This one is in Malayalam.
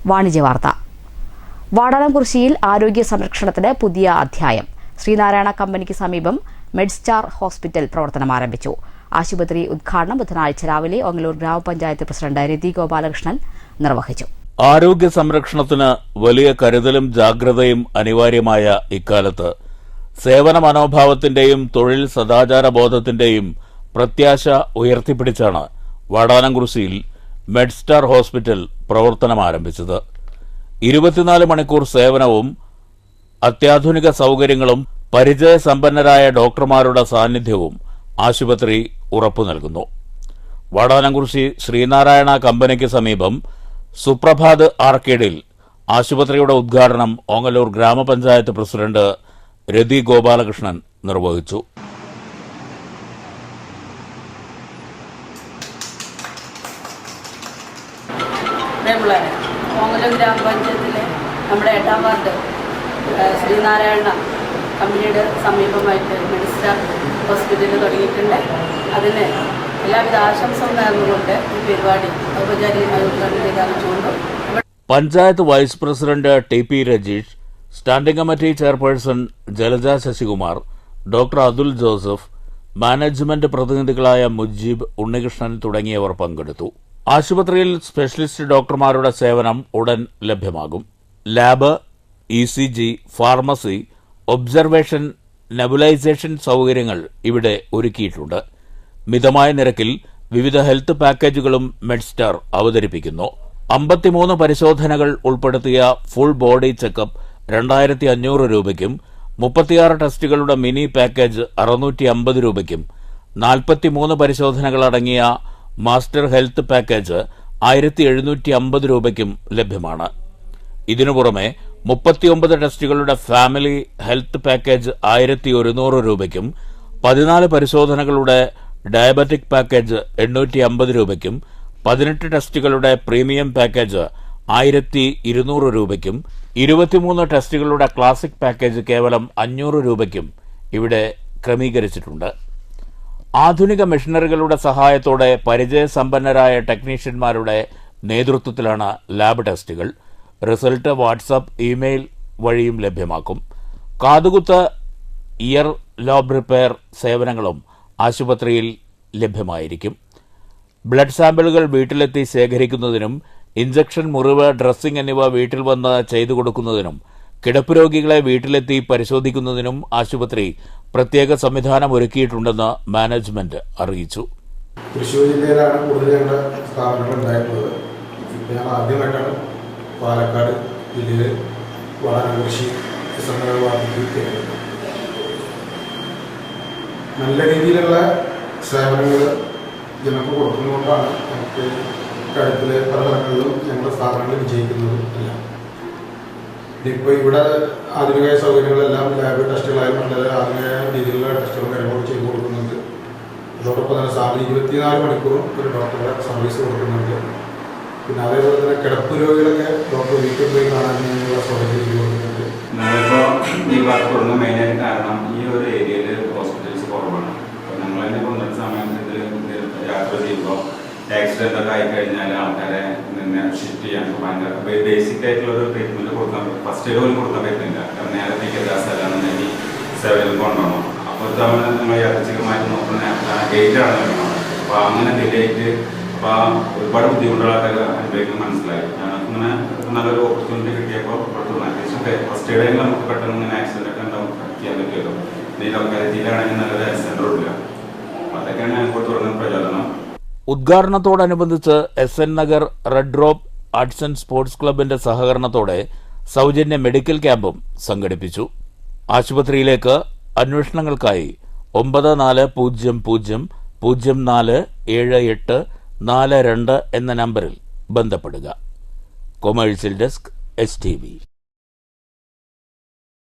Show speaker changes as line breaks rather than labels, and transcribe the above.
വാണിജ്യവാർത്ത. വാടാനംകുറിശ്ശിയിൽ ആരോഗ്യ സംരക്ഷണത്തിന് പുതിയ അധ്യായം. ശ്രീനാരായണ കമ്പനിക്ക് സമീപം മെഡ്സ്റ്റാർ ഹോസ്പിറ്റൽ പ്രവർത്തനം ആരംഭിച്ചു. ആശുപത്രി ഉദ്ഘാടനം ബുധനാഴ്ച രാവിലെ ഓങ്ങല്ലൂർ ഗ്രാമപഞ്ചായത്ത് പ്രസിഡന്റ് രതി ഗോപാലകൃഷ്ണൻ നിർവഹിച്ചു.
ആരോഗ്യ സംരക്ഷണത്തിന് വലിയ കരുതലും ജാഗ്രതയും അനിവാര്യമായ ഇക്കാലത്ത് സേവന മനോഭാവത്തിന്റെയും തൊഴിൽ സദാചാര ബോധത്തിന്റെയും പ്രത്യാശ ഉയർത്തിപ്പിടിച്ചാണ് വാടാനംകുറിശ്ശിയിൽ മെഡ്സ്റ്റാർ ഹോസ്പിറ്റൽ പ്രവർത്തനം ആരംഭിച്ചത്. 24 മണിക്കൂർ സേവനവും അത്യാധുനിക സൌകര്യങ്ങളും പരിചയസമ്പന്നരായ ഡോക്ടർമാരുടെ സാന്നിധ്യവും ആശുപത്രി ഉറപ്പു നൽകുന്നു. വാടാനംകുറിശ്ശി ശ്രീനാരായണ കമ്പനിക്ക് സമീപം സുപ്രഭാത് ആർക്കേഡിൽ ആശുപത്രിയുടെ ഉദ്ഘാടനം ഓങ്ങല്ലൂർ ഗ്രാമപഞ്ചായത്ത് പ്രസിഡന്റ് രതി ഗോപാലകൃഷ്ണൻ നിർവഹിച്ചു.
ഓങ്ങല്ലൂർ ഗ്രാമപഞ്ചായത്തിലെ നമ്മുടെ 8ാം വാർഡ് ശ്രീനാരായണ കമ്പനിയുടെ സമീപമായിട്ട് മെഡ്സ്റ്റാർ ഹോസ്പിറ്റൽ തുടങ്ങിയിട്ടുണ്ട്. അതിന് എല്ലാവിധ ആശംസകളും നേർന്നുകൊണ്ട് ഈ പരിപാടി ഔപചാരികമായി ഉദ്ഘാടനം ചെയ്തുകൊണ്ടും
panchayat vice president TP. Rajeesh, standing committee chairperson Jalaja Sasikumar, doctor Athul Joseph, management പ്രതിനിധികളായ മുജീബ്, ഉണ്ണികൃഷ്ണൻ തുടങ്ങിയവർ പങ്കെടുത്തു. ആശുപത്രിയിൽ സ്പെഷ്യലിസ്റ്റ് ഡോക്ടർമാരുടെ സേവനം ഉടൻ ലഭ്യമാകും. Lab, ECG, pharmacy, observation, nebulisation സൌകര്യങ്ങൾ ഇവിടെ ഒരുക്കിയിട്ടുണ്ട്. മിതമായ നിരക്കിൽ വിവിധ ഹെൽത്ത് പാക്കേജുകളും മെഡ്സ്റ്റാർ അവതരിപ്പിക്കുന്നു. 53 പരിശോധനകൾ ഉൾപ്പെടുത്തിയ ഫുൾ ബോഡി ചെക്കപ്പ് 2500 രൂപയ്ക്കും 36 ടെസ്റ്റുകളുടെ മിനി പാക്കേജ് 650 രൂപയ്ക്കും 43 പരിശോധനകളടങ്ങിയ മാസ്റ്റർ ഹെൽത്ത് പാക്കേജ് 1750 രൂപയ്ക്കും ലഭ്യമാണ്. ഇതിനു പുറമെ 39 ടെസ്റ്റുകളുടെ ഫാമിലി ഹെൽത്ത് പാക്കേജ് 1100 രൂപയ്ക്കും 14 പരിശോധനകളുടെ ഡയബറ്റിക് പാക്കേജ് 850 രൂപയ്ക്കും 18 ടെസ്റ്റുകളുടെ പ്രീമിയം പാക്കേജ് 1200 രൂപയ്ക്കും 23 ടെസ്റ്റുകളുടെ ക്ലാസിക് പാക്കേജ് കേവലം 500 രൂപയ്ക്കും ഇവിടെ ക്രമീകരിച്ചിട്ടുണ്ട്. ആധുനിക മെഷീനറികളുടെ സഹായത്തോടെ പരിചയസമ്പന്നരായ ടെക്നീഷ്യന്മാരുടെ നേതൃത്വത്തിലാണ് ലാബ് ടെസ്റ്റുകൾ. റിസൾട്ട് വാട്സാപ്പ്, ഇമെയിൽ വഴിയും ലഭ്യമാക്കും. കാതുകുത്ത്, ഇയർ ലോബ് റിപ്പയർ സേവനങ്ങളും ആശുപത്രിയിൽ ലഭ്യമായിരിക്കും. ബ്ലഡ് സാമ്പിളുകൾ വീട്ടിലെത്തി ശേഖരിക്കുന്നതിനും ഇഞ്ചക്ഷൻ, മുറിവ്, ഡ്രസ്സിംഗ് എന്നിവ വീട്ടിൽ വന്ന് ചെയ്തു കൊടുക്കുന്നതിനും കിടപ്പ് രോഗികളെ വീട്ടിലെത്തി പരിശോധിക്കുന്നതിനും ആശുപത്രി പ്രത്യേക സംവിധാനം ഒരുക്കിയിട്ടുണ്ടെന്ന് മാനേജ്മെന്റ് അറിയിച്ചു.
തൃശ്ശൂർ ജില്ലയിലാണ് കൂടുതൽ ഞങ്ങളുടെ സ്ഥാപനങ്ങൾ ഉണ്ടായിട്ടുള്ളത്. ഞങ്ങൾ ആദ്യമായിട്ടാണ് പാലക്കാട് ജില്ലയിൽ വാടാനംകുറിശ്ശി വാർഡിലേക്ക് നല്ല രീതിയിലുള്ള സേവനങ്ങൾ ജനങ്ങൾക്ക് കൊടുക്കുന്നതുകൊണ്ടാണ് നമുക്ക് കഴുത്തിലെ പല തരങ്ങളിലും ഞങ്ങളുടെ സ്ഥാപനങ്ങൾ വിജയിക്കുന്നതും എല്ലാം. ഇപ്പോൾ ഇവിടെ ആധുനിക സൗകര്യങ്ങളെല്ലാം ലാബ് ടെസ്റ്റുകളായും വളരെ ആധുനിക രീതിയിലുള്ള ടെസ്റ്റുകളും കാര്യങ്ങളും ചെയ്തു കൊടുക്കുന്നുണ്ട്. അതോടൊപ്പം തന്നെ 24 മണിക്കൂറും ഒരു ഡോക്ടറുടെ സർവീസ് കൊടുക്കുന്നുണ്ട്. പിന്നെ അതേപോലെ തന്നെ കിടപ്പ് രോഗികളൊക്കെ ഡോക്ടർ വീട്ടിൽ പോയി കാണാനുള്ള സൗകര്യം ചെയ്തു കൊടുക്കുന്നുണ്ട്.
നമ്മളിപ്പോൾ ഈ വർക്ക് തുടങ്ങുന്ന മെയിനായിട്ട് കാരണം ഈ ഒരു ഏരിയയിൽ ഹോസ്പിറ്റൽസ് കുറവാണ്. അപ്പോൾ ഞങ്ങൾ തന്നെ കൊണ്ടുവന്ന സമയത്ത് യാത്ര ചെയ്യുമ്പോൾ ആക്സിഡൻ്റ് ഒക്കെ ആയിക്കഴിഞ്ഞാൽ ആൾക്കാരെ ഷിഫ്റ്റ് ചെയ്യാൻ ഭയങ്കര ബേസിക് ആയിട്ടുള്ളൊരു ട്രീറ്റ്മെൻറ്റ് കൊടുക്കാൻ ഫസ്റ്റ് എയ്ഡ് പോലും കൊടുക്കാൻ പറ്റുന്നില്ല. കാരണം നേരത്തേക്ക് എല്ലാ സ്ഥലമാണെന്നുണ്ടെങ്കിൽ സേവനം കൊണ്ടുപോകണം. അപ്പോൾ തവണ നമ്മൾ യാത്രയ്ക്ക് മാറ്റി നോക്കുന്ന ഗേറ്റാണ് വേണം. അപ്പോൾ അങ്ങനെ ഡിലേ ആയിട്ട് അപ്പോൾ ഒരുപാട് ബുദ്ധിമുട്ടുകളൊക്കെ അനുഭവിക്കുന്നത് മനസ്സിലായി. അങ്ങനെ നല്ലൊരു ഓപ്പർച്യൂണിറ്റി കിട്ടിയപ്പോൾ അത്യാവശ്യം ഫസ്റ്റ് എയ്ഡ് ആണെങ്കിൽ നമുക്ക് പെട്ടെന്ന് ഇങ്ങനെ ആക്സിഡൻ്റ് ഒക്കെ ഉണ്ടാവും ചെയ്യാൻ പറ്റുമല്ലോ. ഈ ലൊക്കാലിറ്റിയിലാണെങ്കിൽ നല്ലൊരു ആക്സിഡൻ്റ് ഇല്ല. അതൊക്കെയാണ് ഞങ്ങൾക്ക് തുറന്ന പ്രചോദനം.
ഉദ്ഘാടനത്തോടനുബന്ധിച്ച് SN Nagar red drop arts and sports ക്ലബിന്റെ സഹകരണത്തോടെ സൌജന്യ മെഡിക്കൽ ക്യാമ്പും സംഘടിപ്പിച്ചു. ആശുപത്രിയിലേക്ക് അന്വേഷണങ്ങൾക്കായി 9400 047842 എന്ന നമ്പറിൽ ബന്ധപ്പെടുക. Commercial desk, STV.